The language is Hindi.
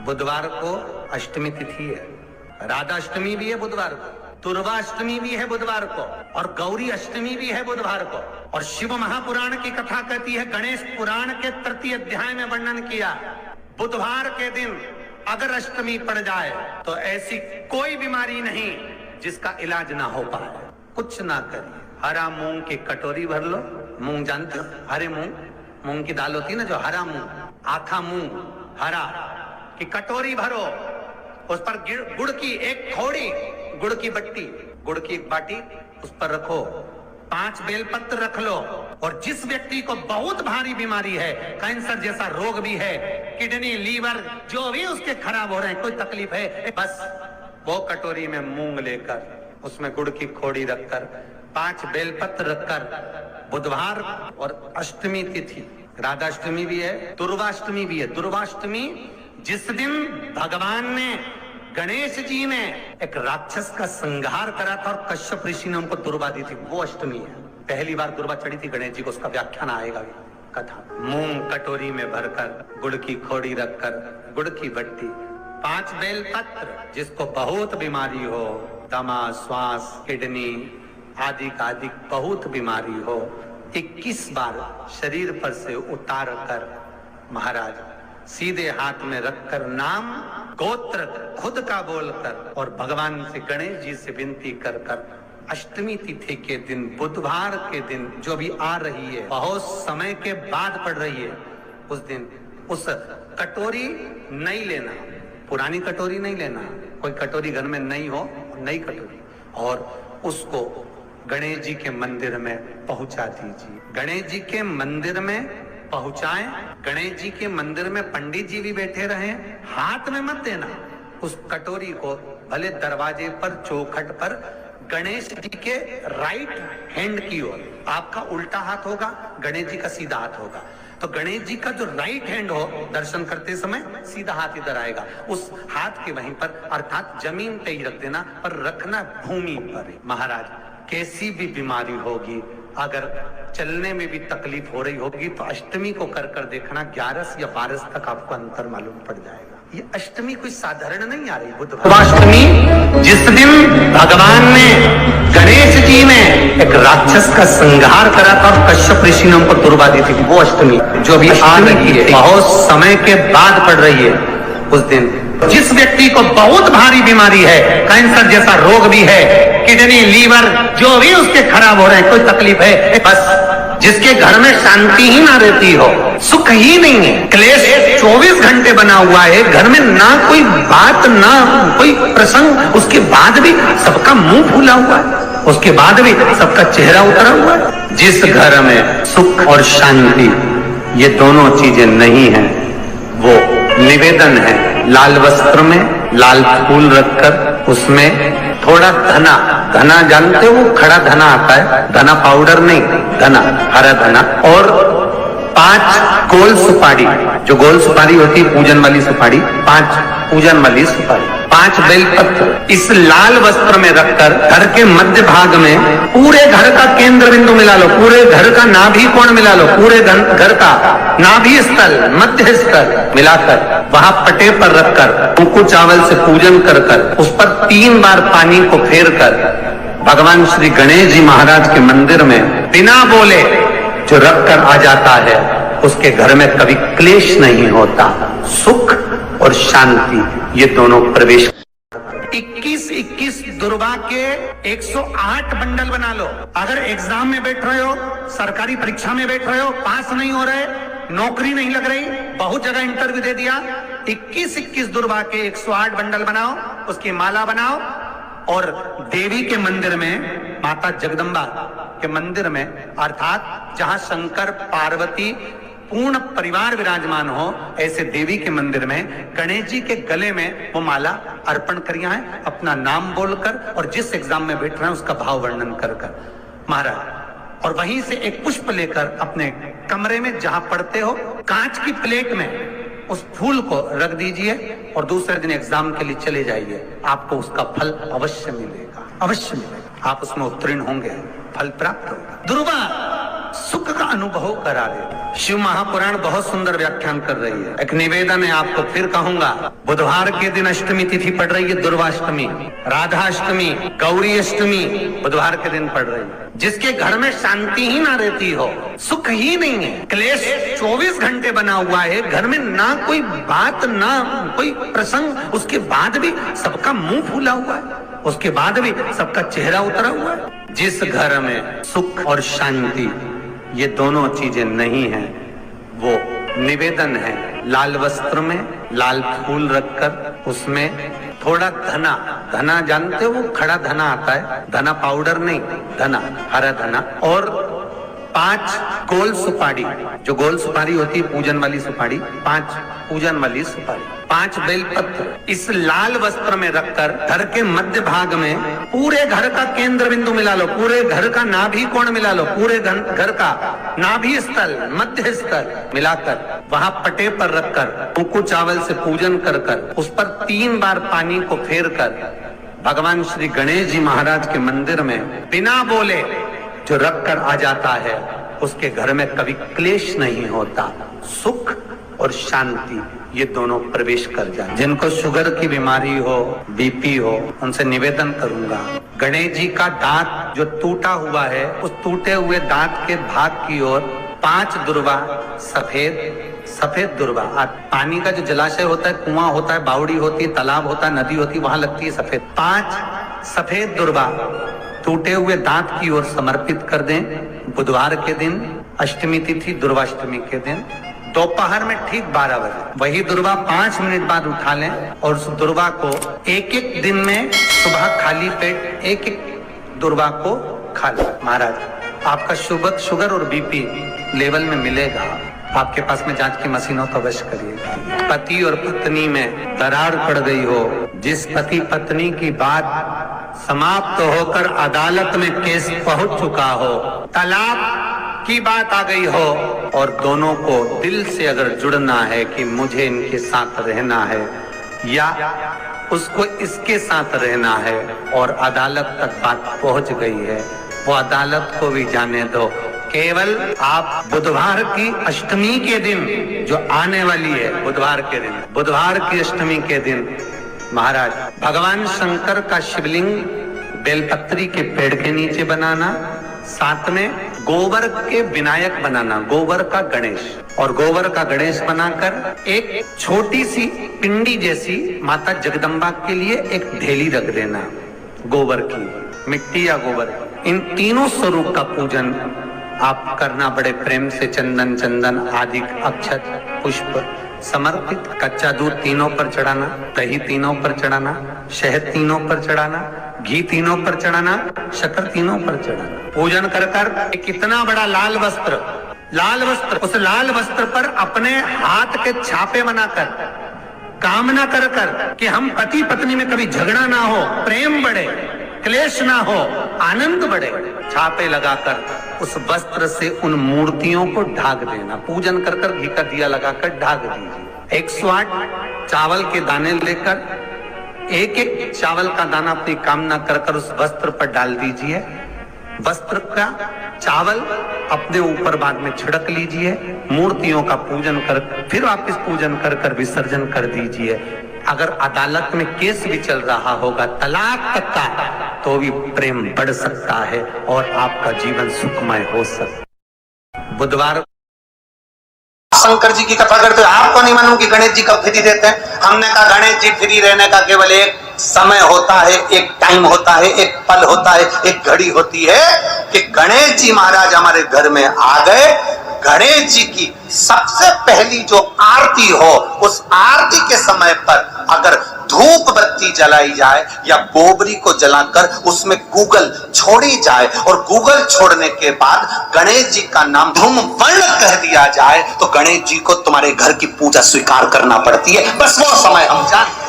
बुधवार को अष्टमी तिथि है, राधा अष्टमी भी है बुधवार को, दुर्गा अष्टमी भी है बुधवार को, और गौरी अष्टमी भी है बुधवार को। और शिव महापुराण की कथा कहती है, गणेश पुराण के तृतीय अध्याय में वर्णन किया, बुधवार के दिन अगर अष्टमी पड़ जाए तो ऐसी कोई बीमारी नहीं जिसका इलाज ना हो पाए। कुछ ना करिए, हरा मूंग की कटोरी भर लो, मूंग जानते हो, हरे मूंग, मूंग की दाल होती है ना जो हरा मूंग, आखा मूंग हरा की कटोरी भरो, उस पर गुड़ की एक थोड़ी गुड़ की बट्टी, गुड़ की एक बाटी उस पर रखो, 5 बेलपत्र रख लो, और जिस व्यक्ति को बहुत भारी बीमारी है, कैंसर जैसा रोग भी है, किडनी लीवर जो भी उसके खराब हो रहे हैं, कोई तकलीफ है, बस वो कटोरी में मूंग लेकर उसमें गुड़ की खोड़ी रखकर 5 बेलपत्र रखकर, बुधवार और अष्टमी तिथि, राधाष्टमी भी है, दुर्गाष्टमी भी है। दुर्गाष्टमी जिस दिन भगवान ने, गणेश जी ने एक राक्षस का संहार करा था और कश्यप ऋषि ने उनको दुर्गा दी थी, वो अष्टमी है। पहली बार दुर्गा चढ़ी थी गणेश जी को, उसका व्याख्यान आएगा कथा। मूंग कटोरी में भरकर, गुड़ की खोड़ी रखकर, गुड़ की बट्टी, 5 बेलपत्र, जिसको बहुत बीमारी हो, दमा, श्वास, किडनी आदि का आदि बहुत बीमारी हो, 21 बार शरीर पर से उतार कर महाराज सीधे हाथ में रखकर नाम गोत्र खुद का बोलकर और भगवान से, गणेश जी से विनती कर कर, अष्टमी तिथि के दिन, बुधवार के दिन जो भी आ रही है, बहुत समय के बाद पड़ रही है, उस दिन उस कटोरी नहीं लेना, पुरानी कटोरी नहीं लेना, कोई कटोरी घर में नहीं हो, नई कटोरी, और उसको गणेश जी के मंदिर में पहुंचा दीजिए। गणेश जी के मंदिर में पहुंचाएं, गणेश जी के मंदिर में पंडित जी भी बैठे रहे, हाथ में मत देना उस कटोरी को, भले दरवाजे पर, चौखट पर, गणेश जी के राइट हैंड की ओर, आपका उल्टा हाथ होगा, गणेश जी का सीधा हाथ होगा, तो गणेश जी का जो राइट हैंड हो, दर्शन करते समय सीधा हाथ इधर आएगा, उस हाथ के वहीं पर, अर्थात जमीन पे ही रख देना, पर रखना भूमि पर। महाराज कैसी भी बीमारी होगी, अगर चलने में भी तकलीफ हो रही होगी, तो अष्टमी को कर कर देखना, 11 या 12 तक आपको अंतर मालूम पड़ जाएगा। ये अष्टमी कोई साधारण नहीं आ रही, बुधवाष्टमी जिस दिन भगवान ने, गणेश जी ने एक राक्षस का संहार करा था और कश्यप ऋषि ने उनको दुर्गा दी थी, वो अष्टमी जो भी आ रही है, बहुत समय के बाद पड़ रही है, उस दिन जिस व्यक्ति को बहुत भारी बीमारी है, कैंसर जैसा रोग भी है, किडनी लीवर जो भी उसके खराब हो रहे हैं, कोई तकलीफ है, बस जिसके घर में शांति ही ना रहती हो, सुख ही नहीं है, क्लेश 24 घंटे बना हुआ है, घर में ना कोई बात, ना कोई प्रसंग, उसके बाद भी सबका मुंह फूला हुआ है, उसके बाद भी सबका चेहरा उतरा हुआ है। जिस घर में सुख और शांति ये दोनों चीजें नहीं है, वो निवेदन है, लाल वस्त्र में लाल फूल रखकर उसमें थोड़ा धना, धना जानते हो, वो खड़ा धना आता है, धना पाउडर नहीं, धना, हरा धना, और 5 गोल सुपारी, जो गोल सुपारी होती है पूजन वाली सुपारी, 5 पूजन वाली सुपारी, 5 बेलपत्र इस लाल वस्त्र में रखकर घर के मध्य भाग में पूरे घर का केंद्र बिंदु मिला लो, पूरे घर का नाभि कोण मिला लो, पूरे घर का नाभि स्थल, मध्य स्थल मिलाकर वहां पटे पर रखकर कुंकु चावल से पूजन कर कर, उस पर 3 बार पानी को फेर कर भगवान श्री गणेश जी महाराज के मंदिर में बिना बोले जो रख कर आ जाता है, उसके घर में कभी क्लेश नहीं होता, सुख और शांति ये दोनों प्रवेश। 21 दुर्गा के 108 बंडल बना लो। अगर एग्जाम में बैठ रहे हो, सरकारी परीक्षा में बैठ रहे हो, पास नहीं हो रहे, नौकरी नहीं लग रही, बहुत जगह इंटरव्यू दे दिया, 21 दुर्गा के 108 बंडल बनाओ, उसकी माला बनाओ, और देवी के मंदिर में, माता जगदम्बा के मंदिर में, अर्थात जहां शंकर पार्वती पूर्ण परिवार विराजमान हो, ऐसे देवी के मंदिर में गणेश जी के गले में वो माला अर्पण करिया है, अपना नाम बोलकर, और जिस एग्जाम में बैठ रहे हैं उसका भाव वर्णन कर कर महाराज, और वहीं से एक पुष्प लेकर अपने कमरे में जहां पढ़ते हो, कांच की प्लेट में उस फूल को रख दीजिए, और दूसरे दिन एग्जाम के लिए चले जाइए, आपको उसका फल अवश्य मिलेगा, अवश्य मिलेगा, आप उसमें उत्तीर्ण होंगे, फल प्राप्त होगा। दुर्गा सुख का अनुभव करा दे। शिव महापुराण बहुत सुंदर व्याख्यान कर रही है। एक निवेदन है आपको, फिर कहूंगा, बुधवार के दिन अष्टमी तिथि पड़ रही है, दुर्वाष्टमी, राधाष्टमी, गौरी अष्टमी बुधवार के दिन पड़ रही है। जिसके घर में शांति ही ना रहती हो, सुख ही नहीं है, क्लेश 24 घंटे बना हुआ है, घर में ना कोई बात ना कोई प्रसंग, उसके बाद भी सबका मुंह फूला हुआ है, उसके बाद भी सबका चेहरा उतरा हुआ है। जिस घर में सुख और शांति ये दोनों चीजें नहीं है, वो निवेदन है, लाल वस्त्र में लाल फूल रखकर उसमें थोड़ा धना, धना जानते हो, वो खड़ा धना आता है, धना पाउडर नहीं, धना, हरा धना, और 5 गोल सुपारी, जो गोल सुपारी होती है पूजन वाली सुपारी, 5 पूजन वाली सुपारी, 5 बेलपत्र इस लाल वस्त्र में रखकर घर के मध्य भाग में पूरे घर का केंद्र बिंदु मिला लो, पूरे घर का नाभि कोण मिला लो, पूरे घर का नाभि स्थल, मध्य स्थल मिलाकर वहां पटे पर रखकर कुंकू चावल से पूजन कर कर उस पर 3 बार पानी को फेर कर भगवान श्री गणेश जी महाराज के मंदिर में बिना बोले जो रख कर आ जाता है, उसके घर में कभी क्लेश नहीं होता, सुख और शांति ये दोनों प्रवेश कर जाए। जिनको शुगर की बीमारी हो, बीपी हो, उनसे निवेदन करूंगा, गणेश जी का दांत जो टूटा हुआ है, उस टूटे हुए दांत के भाग की ओर 5 दुर्वा, सफेद दुर्वा, पानी का जो जलाशय होता है, कुआं होता है, बावड़ी होती है, तालाब होता है, नदी होती है, वहां लगती है सफेद, 5 सफेद दुर्वा टूटे हुए दांत की ओर समर्पित कर दें। बुधवार के दिन अष्टमी तिथि, दुर्वाष्टमी के दिन दोपहर में ठीक 12 बजे वही दुर्वा 5 मिनट बाद उठा लें और उस दुर्वा को एक दिन में सुबह खाली पेट एक दुर्वा को खा लें। महाराज आपका शुगर और बीपी लेवल में मिलेगा। आपके पास में जांच की मशीन हो तो अवश्य करिएगा। पति और पत्नी में दरार पड़ गई हो, जिस पति पत्नी की बात समाप्त होकर अदालत में केस पहुंच चुका हो, तलाक की बात आ गई हो और दोनों को दिल से अगर जुड़ना है कि मुझे इनके साथ रहना है या उसको इसके साथ रहना है और अदालत तक बात पहुंच गई है, वो अदालत को भी जाने दो। केवल आप बुधवार की अष्टमी के दिन जो आने वाली है, बुधवार के दिन, बुधवार की अष्टमी के दिन महाराज भगवान शंकर का शिवलिंग बेलपत्री के पेड़ के नीचे बनाना, साथ में गोबर के विनायक बनाना, गोबर का गणेश, और गोबर का गणेश बनाकर एक छोटी सी पिंडी जैसी माता जगदम्बा के लिए एक ढेली रख देना, गोबर की, मिट्टी या गोबर। इन तीनों स्वरूप का पूजन आप करना बड़े प्रेम से, चंदन आदि अक्षत पुष्प समर्पित, कच्चा दूध तीनों पर चढ़ाना, दही तीनों पर चढ़ाना, शहद तीनों पर चढ़ाना, घी तीनों पर चढ़ाना, शक्कर तीनों पर चढ़ाना। पूजन कर कर एक इतना बड़ा लाल वस्त्र, उस लाल वस्त्र पर अपने हाथ के छापे बनाकर कामना कर कर कि हम पति पत्नी में कभी झगड़ा ना हो, प्रेम बढ़े, क्लेश ना हो, आनंद बढ़े, छापे लगाकर उस वस्त्र से उन मूर्तियों को ढाक देना। पूजन कर कर घी का दिया लगाकर ढाक दीजिए। 108 चावल के दाने लेकर एक चावल का दाना अपनी कामना कर कर उस वस्त्र पर डाल दीजिए। वस्त्र का चावल अपने ऊपर बाद में छिड़क लीजिए, मूर्तियों का पूजन कर फिर वापस पूजन कर कर विसर्जन कर दीजिए। अगर अदालत में केस भी चल रहा होगा तलाक तक का, तो भी प्रेम बढ़ सकता है और आपका जीवन सुखमय हो सकता। बुधवार शंकर जी की कथा करते हो, आपको नहीं मालूम कि गणेश जी कब फ्री देते हैं। हमने कहा गणेश जी फ्री रहने का केवल एक समय होता है, एक टाइम होता है, एक पल होता है, एक घड़ी होती है कि गणेश जी महाराज हमारे घर में आ गए। गणेश जी की सबसे पहली जो आरती हो, उस आरती के समय पर अगर धूप बत्ती जलाई जाए या गोबरी को जलाकर उसमें गूगल छोड़ी जाए और गूगल छोड़ने के बाद गणेश जी का नाम धूम वर्ण कह दिया जाए, तो गणेश जी को तुम्हारे घर की पूजा स्वीकार करना पड़ती है। बस वो समय हम जानते हैं।